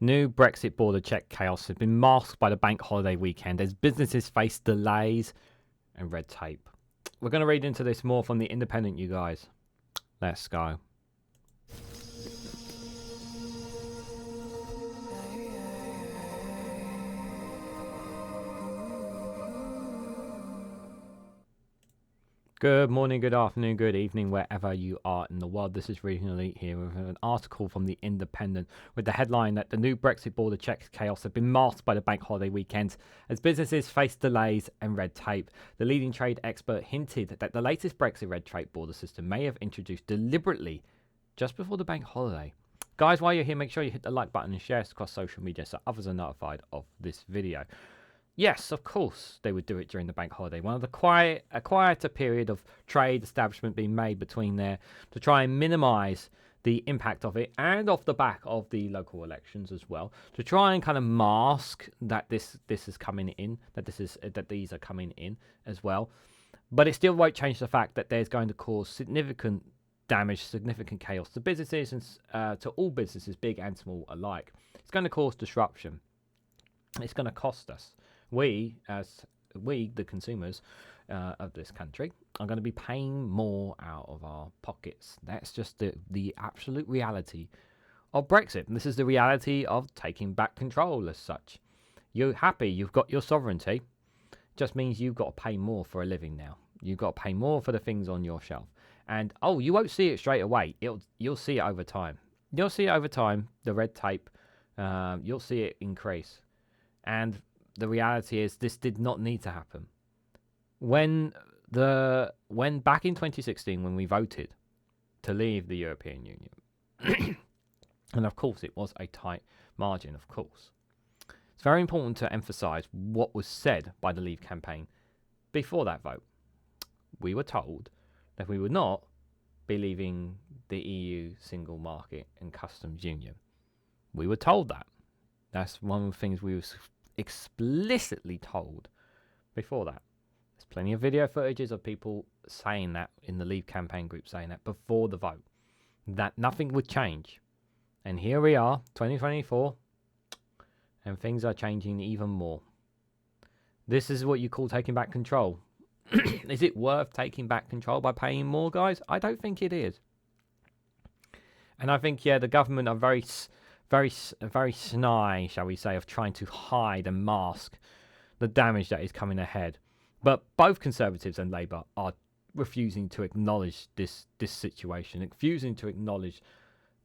New Brexit border check chaos has been masked by the bank holiday weekend as businesses face delays and red tape. We're going to read into this more from The Independent, you guys. Let's go. Good morning, good afternoon, good evening, wherever you are in the world. This is Reganelite here with an article from The Independent with the headline that the new Brexit border checks chaos have been masked by the bank holiday weekend as businesses face delays and red tape. The leading trade expert hinted that the latest Brexit red tape border system may have introduced deliberately just before the bank holiday. Guys, while you're here, make sure you hit the like button and share this across social media so others are notified of this video. Yes, of course, they would do it during the bank holiday. One of the quieter period of trade establishment being made between there to try and minimise the impact of it, and off the back of the local elections as well, to try and kind of mask that this is coming in, that these are coming in as well. But it still won't change the fact that there's going to cause significant damage, significant chaos to businesses and to all businesses, big and small alike. It's going to cause disruption. It's going to cost us. We, the consumers of this country, are going to be paying more out of our pockets. That's just the absolute reality of Brexit. And this is the reality of taking back control as such. You're happy, you've got your sovereignty. Just means you've got to pay more for a living now. You've got to pay more for the things on your shelf. And, you won't see it straight away. You'll see it over time. You'll see it over time, the red tape. You'll see it increase. And the reality is this did not need to happen. When back in 2016, when we voted to leave the European Union, and of course it was a tight margin, of course, it's very important to emphasise what was said by the Leave campaign before that vote. We were told that we would not be leaving the EU single market and customs union. We were told that. That's one of the things we were explicitly told before that. There's plenty of video footages of people saying that in the Leave campaign group, saying that before the vote, that nothing would change. And here we are, 2024, and things are changing even more. This is what you call taking back control. Is it worth taking back control by paying more, guys? I don't think it is. And I think, the government are very snide, shall we say, of trying to hide and mask the damage that is coming ahead. But both Conservatives and Labour are refusing to acknowledge this situation, refusing to acknowledge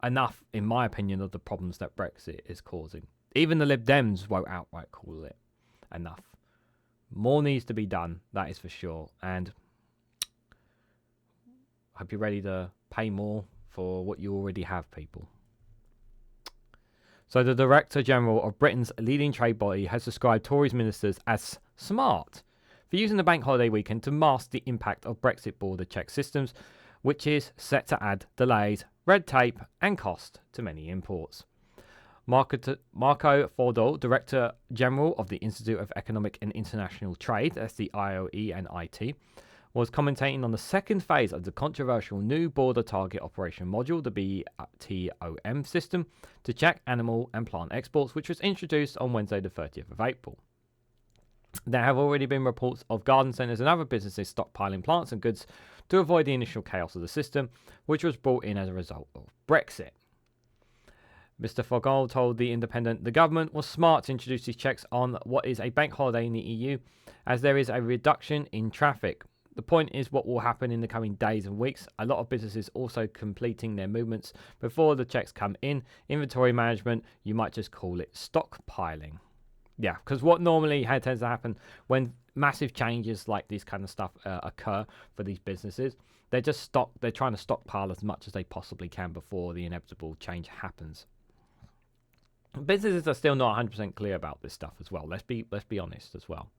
enough, in my opinion, of the problems that Brexit is causing. Even the Lib Dems won't outright call it enough. More needs to be done, that is for sure. And I hope you're ready to pay more for what you already have, people. So the Director General of Britain's leading trade body has described Tory's ministers as smart for using the bank holiday weekend to mask the impact of Brexit border check systems, which is set to add delays, red tape and cost to many imports. Marco Fordol, Director General of the Institute of Economic and International Trade, that's the IoE&IT, was commentating on the second phase of the controversial new Border Target Operation Module, the BTOM system, to check animal and plant exports, which was introduced on Wednesday the 30th of April. There have already been reports of garden centres and other businesses stockpiling plants and goods to avoid the initial chaos of the system, which was brought in as a result of Brexit. Mr. Forgione told The Independent the government was smart to introduce these checks on what is a bank holiday in the EU, as there is a reduction in traffic. The point is what will happen in the coming days and weeks. A lot of businesses also completing their movements before the checks come in. Inventory management, you might just call it stockpiling. Yeah, because what normally tends to happen when massive changes like this kind of stuff occur for these businesses, they're trying to stockpile as much as they possibly can before the inevitable change happens. Businesses are still not 100% clear about this stuff as well. Let's be honest as well.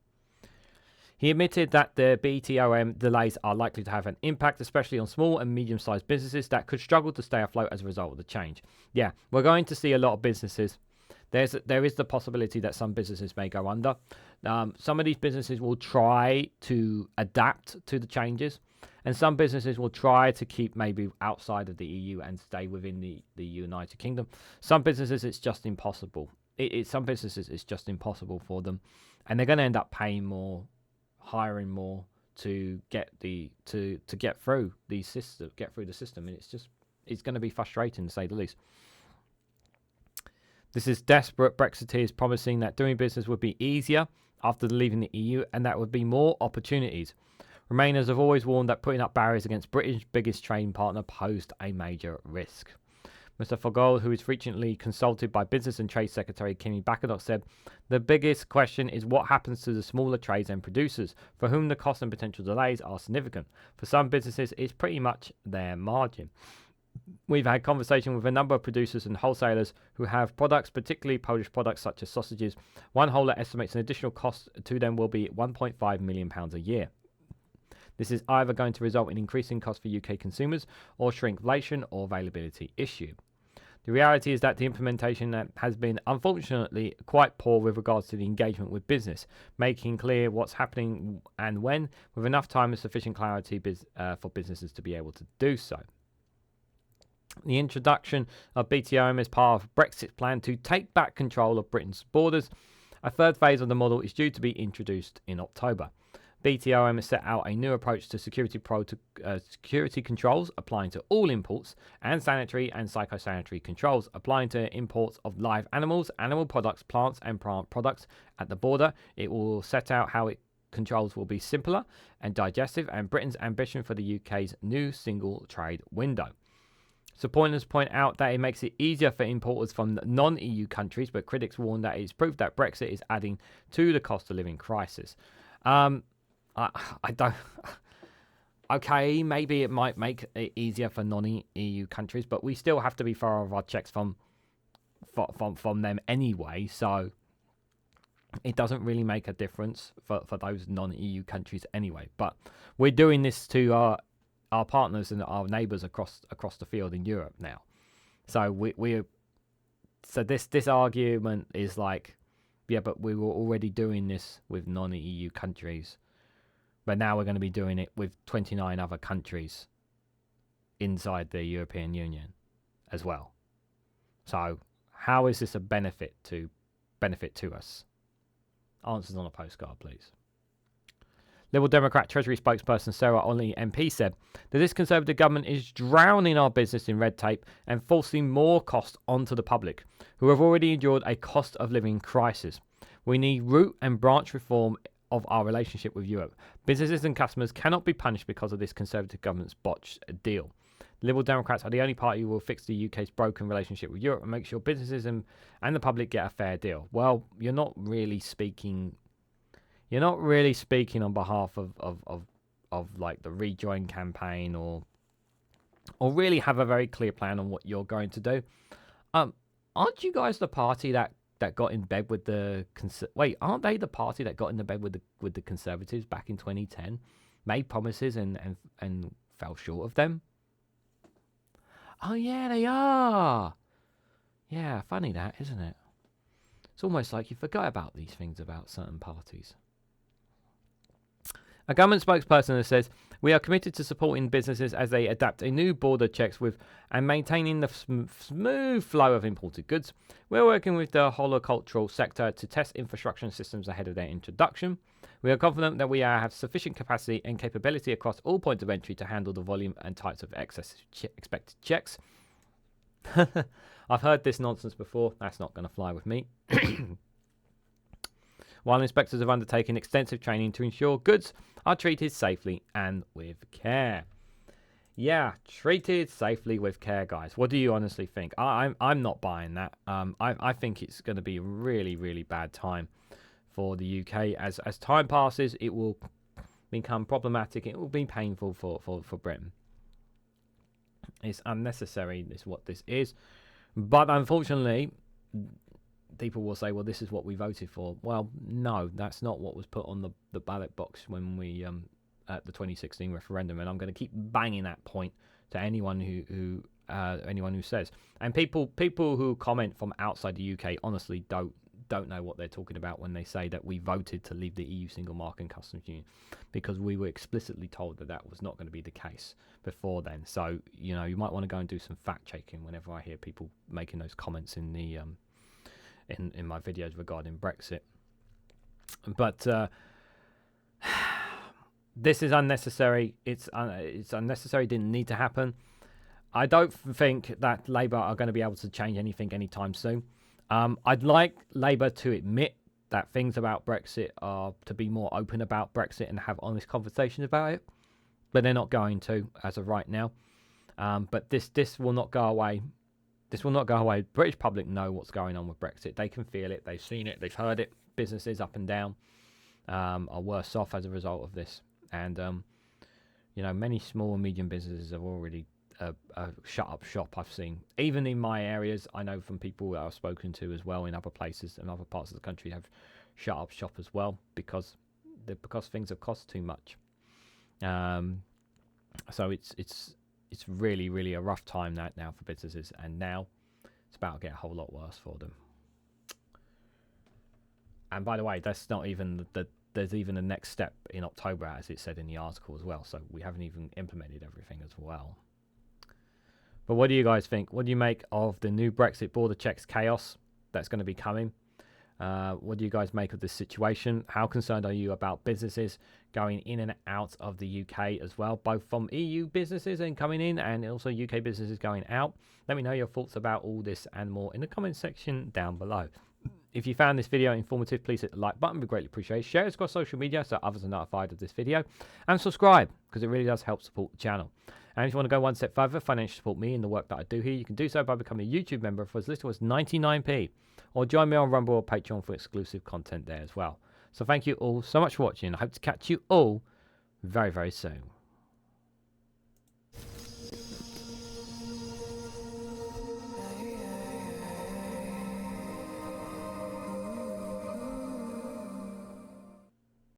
He admitted that the BTOM delays are likely to have an impact, especially on small and medium-sized businesses that could struggle to stay afloat as a result of the change. Yeah, we're going to see a lot of businesses. There is the possibility that some businesses may go under. Some of these businesses will try to adapt to the changes. And some businesses will try to keep maybe outside of the EU and stay within the United Kingdom. Some businesses, it's just impossible. Some businesses, it's just impossible for them, and they're going to end up paying more, hiring more to get to get through the system, and it's going to be frustrating to say the least. This is desperate Brexiteers promising that doing business would be easier after leaving the EU and that would be more opportunities. Remainers have always warned that putting up barriers against Britain's biggest trading partner posed a major risk. Mr. Forgione, who is frequently consulted by Business and Trade Secretary Kimi Bakadok, said, "The biggest question is what happens to the smaller trades and producers, for whom the cost and potential delays are significant. For some businesses, it's pretty much their margin." We've had conversation with a number of producers and wholesalers who have products, particularly Polish products such as sausages. One wholesaler estimates an additional cost to them will be £1.5 million a year. This is either going to result in increasing costs for UK consumers or shrinkflation or availability issue. The reality is that the implementation has been, unfortunately, quite poor with regards to the engagement with business, making clear what's happening and when, with enough time and sufficient clarity for businesses to be able to do so. The introduction of BTOM is part of Brexit's plan to take back control of Britain's borders. A third phase of the model is due to be introduced in October. BTOM has set out a new approach to security controls applying to all imports and sanitary and psychosanitary controls applying to imports of live animals, animal products, plants and plant products at the border. It will set out how controls will be simpler and digestive and Britain's ambition for the UK's new single trade window. Supporters point out that it makes it easier for importers from non-EU countries, but critics warn that it's proof that Brexit is adding to the cost of living crisis. I don't. Okay, maybe it might make it easier for non-EU countries, but we still have to be thorough of our checks from them anyway. So it doesn't really make a difference for those non-EU countries anyway. But we're doing this to our partners and our neighbours across the field in Europe now. So this argument is like, yeah, but we were already doing this with non-EU countries, but now we're going to be doing it with 29 other countries inside the European Union as well. So how is this a benefit to us? Answers on a postcard, please. Liberal Democrat Treasury spokesperson Sarah Olney MP said that this Conservative government is drowning our business in red tape and forcing more cost onto the public, who have already endured a cost of living crisis. We need root and branch reform of our relationship with Europe. Businesses and customers cannot be punished because of this Conservative government's botched deal. Liberal Democrats are the only party who will fix the UK's broken relationship with Europe and make sure businesses and the public get a fair deal. Well, you're not really speaking on behalf of like the rejoin campaign or really have a very clear plan on what you're going to do. Aren't you guys the party that got in bed with the aren't they the party that got in the bed with the Conservatives back in 2010, made promises and fell short of them? Oh yeah, they are. Yeah, funny that, isn't it? It's almost like you forgot about these things about certain parties. A government spokesperson says, "We are committed to supporting businesses as they adapt a new border checks with and maintaining the smooth flow of imported goods. We're working with the horticultural sector to test infrastructure and systems ahead of their introduction. We are confident that we have sufficient capacity and capability across all points of entry to handle the volume and types of expected checks." I've heard this nonsense before. That's not going to fly with me. While inspectors have undertaken extensive training to ensure goods are treated safely and with care. Yeah, treated safely with care, guys. What do you honestly think? I'm not buying that. I think it's going to be a really, really bad time for the UK. As time passes, it will become problematic. It will be painful for Britain. It's unnecessary, is what this is. But unfortunately, people will say, well, this is what we voted for. Well, no, that's not what was put on the ballot box when we at the 2016 referendum, and I'm going to keep banging that point to anyone who says. And people who comment from outside the UK honestly don't know what they're talking about when they say that we voted to leave the EU single market and customs union, because we were explicitly told that that was not going to be the case before then. So, you know, you might want to go and do some fact checking whenever I hear people making those comments in the in my videos regarding Brexit. But this is unnecessary. It's unnecessary. Didn't need to happen. I don't think that Labour are going to be able to change anything anytime soon. I'd like Labour to admit that things about Brexit are to be more open about Brexit and have honest conversations about it, but they're not going to as of right now. But this will not go away. This will not go away. British public know what's going on with Brexit. They can feel it. They've seen it. They've heard it. Businesses up and down are worse off as a result of this. And, you know, many small and medium businesses have already shut up shop. I've seen, even in my areas, I know from people that I've spoken to as well in other places and other parts of the country have shut up shop as well because things have cost too much. So it's really, really a rough time now for businesses, and now it's about to get a whole lot worse for them. And by the way, that's not even there's even the next step in October, as it said in the article as well. So we haven't even implemented everything as well. But what do you guys think? What do you make of the new Brexit border checks chaos that's going to be coming? What do you guys make of this situation? How concerned are you about businesses going in and out of the UK as well, both from EU businesses and coming in and also UK businesses going out? Let me know your thoughts about all this and more in the comment section down below. If you found this video informative, please hit the like button. We greatly appreciate it. Share it across social media so others are notified of this video. And subscribe, because it really does help support the channel. And if you want to go one step further, financially support me and the work that I do here, you can do so by becoming a YouTube member for as little as 99p. Or join me on Rumble or Patreon for exclusive content there as well. So thank you all so much for watching. I hope to catch you all very, very soon.